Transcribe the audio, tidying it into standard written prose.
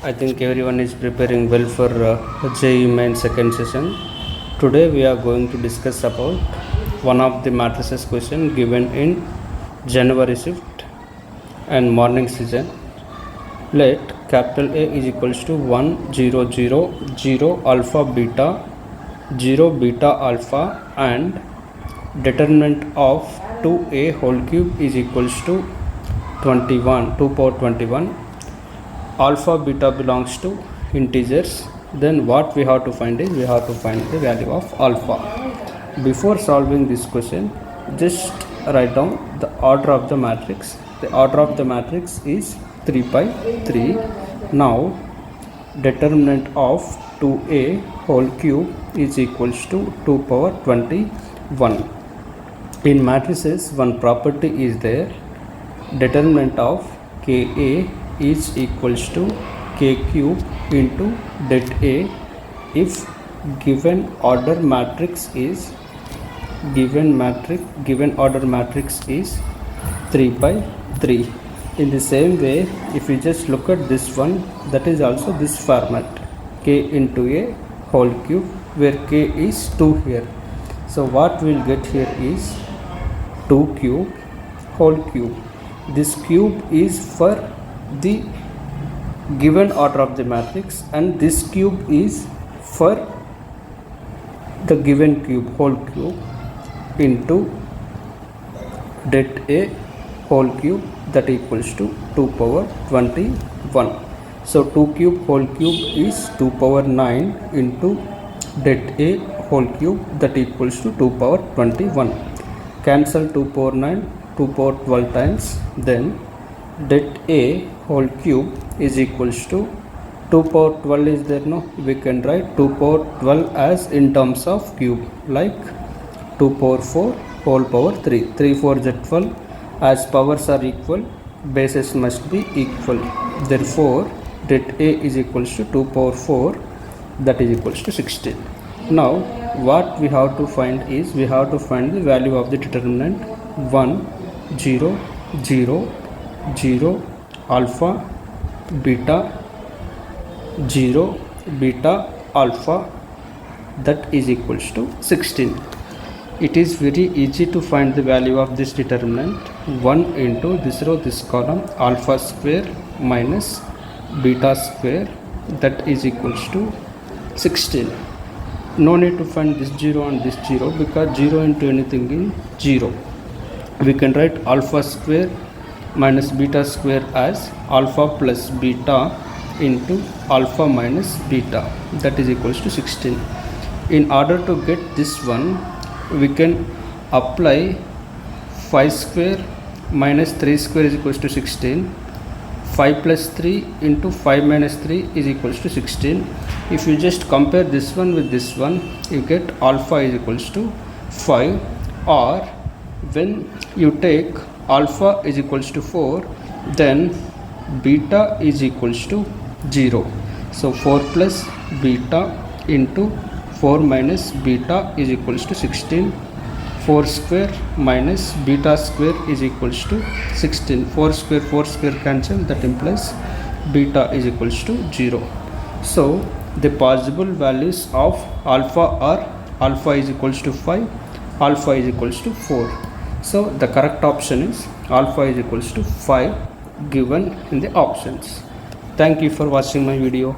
I think everyone is preparing well for JEE main second session. Today we are going to discuss about one of the matrices question given in January shift and morning season. Let capital A is equals to 1 0 0 0 alpha beta 0 beta alpha and determinant of 2a whole cube is equals to 21 2 power 21. Alpha beta belongs to integers. Then what we have to find is we have to find the value of alpha. Before solving this question, just write down the order of the matrix. The order of the matrix is 3 by 3. Now determinant of 2a whole cube is equals to 2 power 21. In matrices, one property is there. Determinant of Ka is equals to K cube into det A if given order matrix is given order matrix is 3 by 3. In the same way, if you just look at this one, that is also this format, K into A whole cube, where K is 2 here. So what we'll get here is 2 cube whole cube. This cube is for the given order of the matrix and this cube is for the given cube whole cube into det A whole cube, that equals to 2 power 21. So 2 cube whole cube is 2 power 9 into det A whole cube, that equals to 2 power 21. Cancel 2 power 9, 2 power 12 times, then det A whole cube is equals to 2 power 12 is there, no? We can write 2 power 12 as in terms of cube, like 2 power 4 whole power 3. 3 4 is 12. As powers are equal, bases must be equal. Therefore, det A is equals to 2 power 4, that is equals to 16. Now, what we have to find is we have to find the value of the determinant 1 0 0 0 alpha beta 0 beta alpha, that is equals to 16. It is very easy to find the value of this determinant. 1 into this row, this column, alpha square minus beta square, that is equals to 16. No need to find this 0 and this 0 because 0 into anything is 0. We can write alpha square minus beta square as alpha plus beta into alpha minus beta, that is equals to 16. In order to get this one, we can apply 5 square minus 3 square is equals to 16. 5 plus 3 into 5 minus 3 is equals to 16. If you just compare this one with this one, you get alpha is equals to 5, or when you take alpha is equals to 4, then beta is equals to 0. So 4 plus beta into 4 minus beta is equals to 16. 4 square minus beta square is equals to 16. 4 square cancel, that implies beta is equals to 0. So the possible values of alpha are alpha is equals to 5, alpha is equals to 4. So the correct option is alpha is equals to 5 given in the options. Thank you for watching my video.